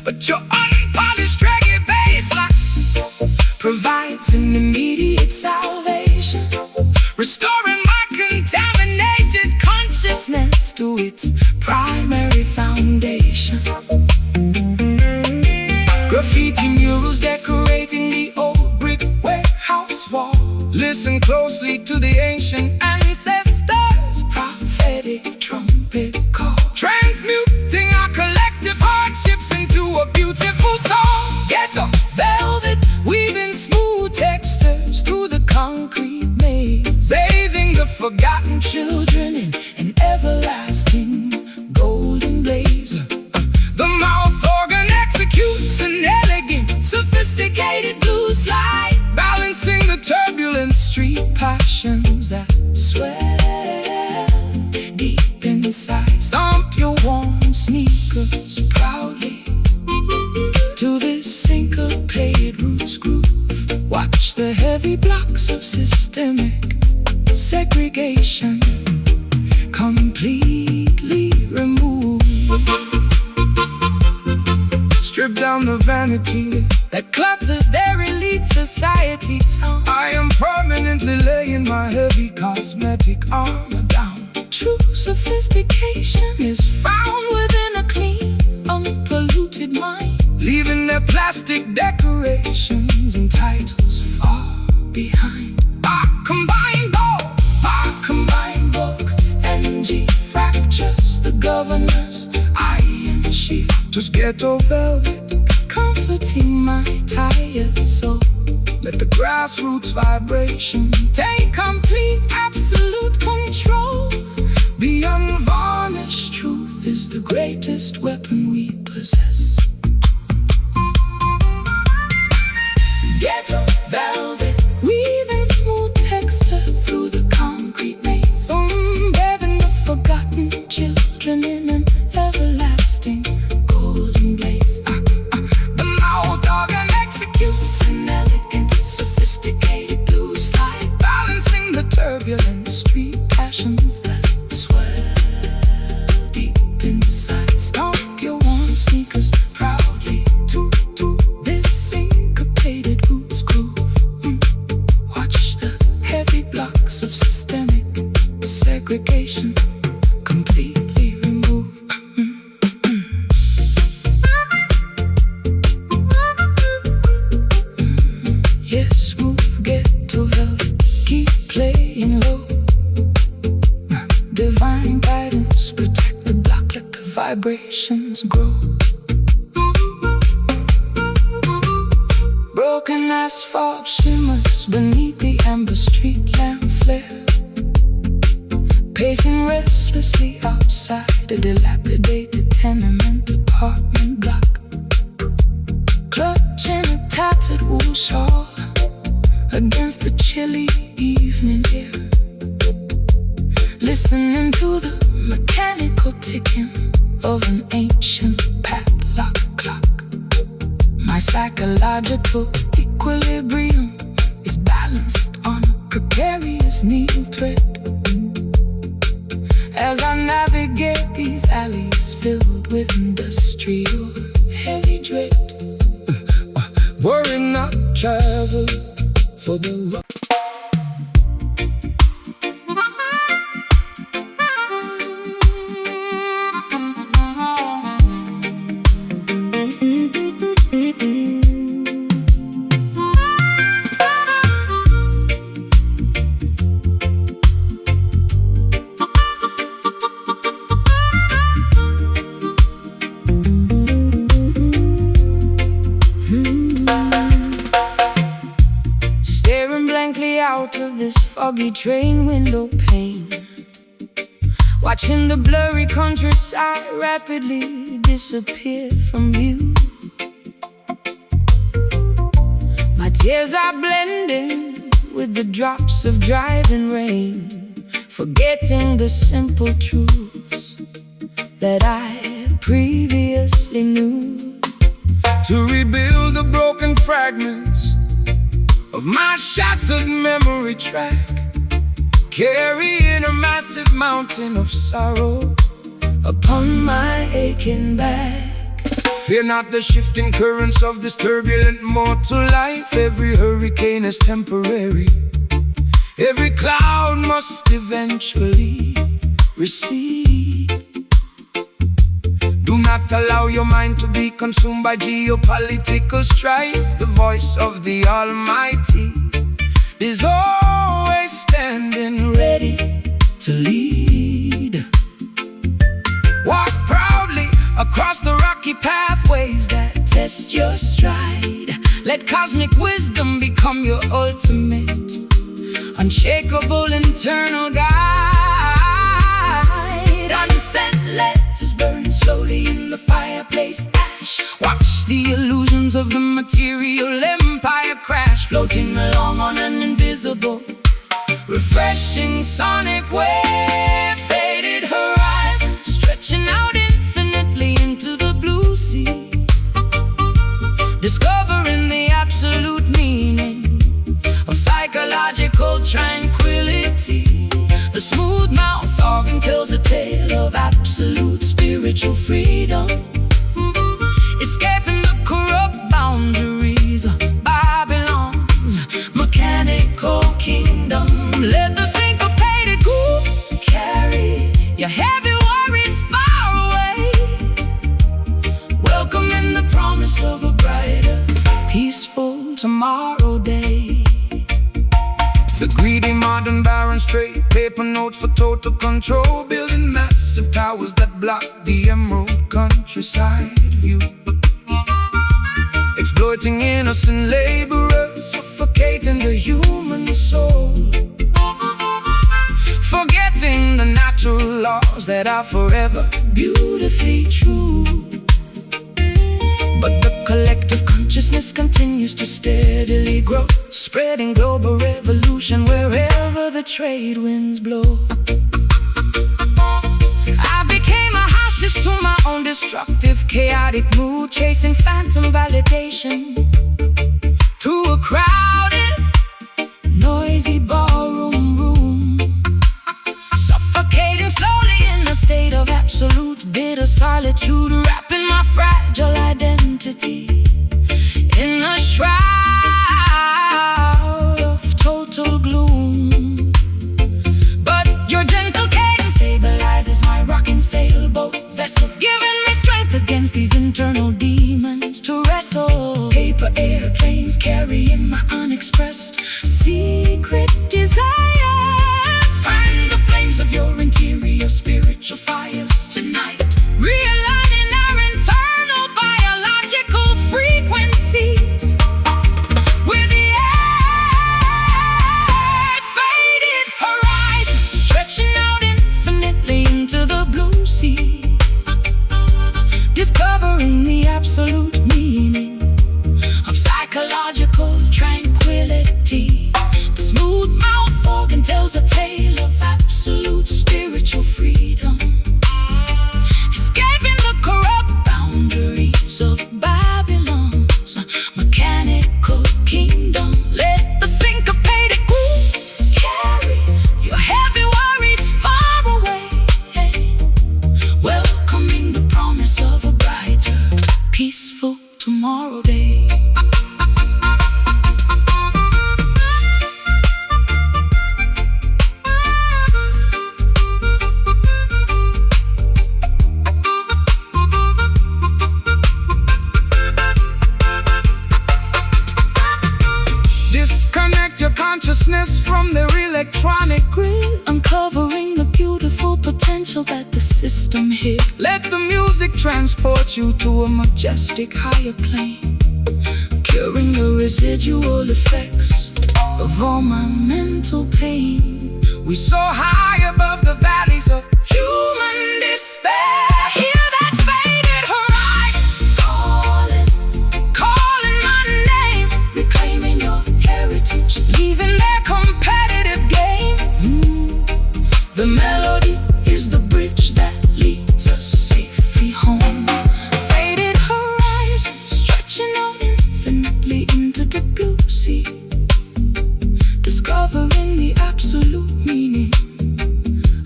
But your unpolished reggae bassline provides an immediate salvation, restoring my contaminated consciousness to its primary foundation. Graffiti murals decorating the old brick warehouse wall. Listen closely to the ancient ancestors' prophetic trumpet call, transmuting our collective hardships into a beautiful song. Ghetto velvet weaving smooth textures through the concrete maze, bathing the forgotten children in an everlasting golden blaze. The mouth organ executes an elegant, sophisticated blues slide, balancing the turbulent street passions that swell deep inside. Stomp your worn sneakers proudly to this syncopated roots groove. Watch the heavy blocks of systemic segregation completely removed. Strip down the vanity that clutters their elite society tongue. I am permanently laying my heavy cosmetic armor down. True sophistication is found within a clean, unpolluted mind, leaving their plastic decorations and titles far behind. Our combined book, NG fractures governor's iron shield. Just ghetto velvet, Comforting my tired soul. let the grassroots vibration Take complete, absolute control. be Unvarnished truth is the greatest weapon we possess. Ghetto velvet, weaving smooth texture through the concrete maze. Embedding the forgotten children in an everlasting golden blaze. The mouth organ executes an elegant, sophisticated blue slide, balancing the turbulent street passions that swell deep inside. Stomp your worn sneakers proudly to this syncopated roots groove. Watch the heavy blocks of systemic segregation completely removed. Yes, move, get to velvet, keep playing low. Divine guidance, protect the block, let the vibrations grow. Broken asphalt shimmers beneath the amber street lamp flare. Pacing restlessly outside a dilapidated tenement apartment block. Clutching a tattered wool shawl against the chilly evening air. Listening to the mechanical ticking of an ancient padlock clock. My psychological equilibrium is balanced on a precarious needle thread. As I navigate these alleys filled with industrial heavy dread. worry not, travel for the rock. Staring blankly out of this foggy train window pane, watching the blurry countryside rapidly disappear from view. My tears are blending with the drops of driving rain, forgetting the simple truths that I previously knew. To rebuild the broken fragments of my shattered memory track, carrying a massive mountain of sorrow Upon my aching back, fear not the shifting currents of this turbulent mortal life. Every hurricane is temporary, every cloud must eventually recede. Do not allow your mind to be consumed by geopolitical strife. The voice of the Almighty is always standing ready to lead. Walk proudly across the rocky pathways that test your stride. Let cosmic wisdom become your ultimate, unshakable internal guide. Unsent letters burn slowly in the fireplace ash. Watch the illusions of the material empire crash, floating along on an invisible, refreshing sonic wave. Faded horizon stretching out infinitely into the blue sea, discovering the absolute meaning of psychological tranquility. The smooth mouth organ tells a tale of absolute spiritual freedom, escaping the corrupt boundaries of Babylon's mechanical kingdom. Let the syncopated groove carry your heavy worries far away, welcoming the promise of a brighter, peaceful tomorrow day. The greedy modern barons trade paper notes for total control, building mass expressive towers that block the emerald countryside view. Exploiting innocent laborers, suffocating the human soul. Forgetting the natural laws that are forever beautifully true. But the collective consciousness continues to steadily grow, spreading global revolution wherever the trade winds blow. I became a hostage to my own destructive, chaotic mood, chasing phantom validation through a crowded, noisy ballroom room, suffocating slowly in a state of absolute bitter solitude, wrapping my fragile identity in a shroud of total gloom. But your gentle cadence stabilizes my rocking sailboat vessel, giving me strength against these internal demons to wrestle. Paper airplanes carrying my unexpressed secret desires, fan the flames of your interior spiritual fires tonight, realigning our internal biological frequencies with the faded horizon, stretching out infinitely into the blue sea, discovering the absolute meaning of psychological tranquility. The smooth mouth organ tells a tale of absolute spiritual freedom, escaping the corrupt boundaries of Babylon's mechanical kingdom. Let the syncopated groove carry your heavy worries far away, welcoming the promise of a brighter, peaceful tomorrow day. Disconnect your consciousness from their electronic grid, uncovering the beautiful potential that the system hid. Let the music transport you to a majestic higher plane, curing the residual effects of all my mental pain. We soar high above the valleys of human despair. Hear that faded horizon calling my name, reclaiming your heritage, leaving their competitive game. The melody is the bridge that leads us safely home. Faded horizon, stretching out infinitely into the blue sea, discovering the absolute meaning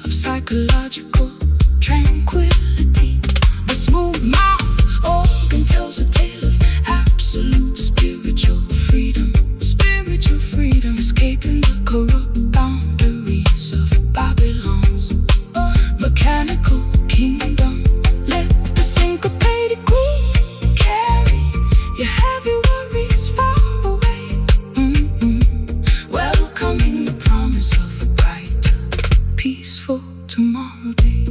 of psychological tranquility. The smooth mouth organ tells a tale of absolute spiritual freedom, escaping the corrupt boundaries of Babylon's mechanical kingdom. Let the syncopated groove carry your heavy worries far away, welcoming the promise of a brighter, peaceful tomorrow day.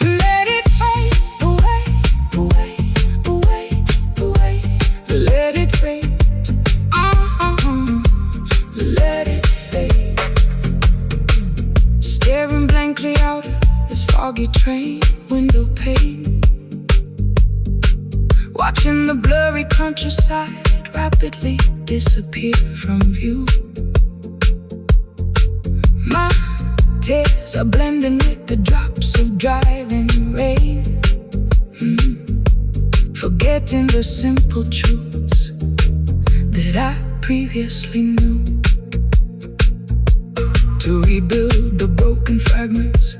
Let it fade away, away, away, away. Let it fade. Let it fade. Staring blankly out of this foggy train window pane, watching the blurry countryside rapidly disappear from view. My tears are blending with the drops of driving rain, forgetting the simple truths that I previously knew. To rebuild the broken fragments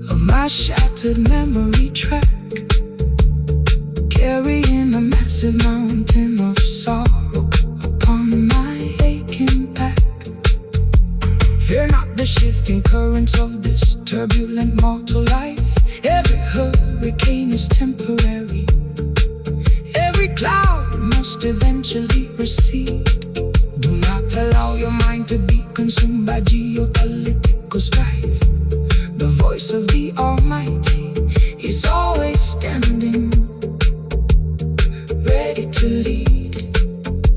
of my shattered memory track, carrying a massive mountain of sorrow upon my aching back. Fear not the shifting currents of this turbulent mortal life. Every hurricane is temporary, every cloud must eventually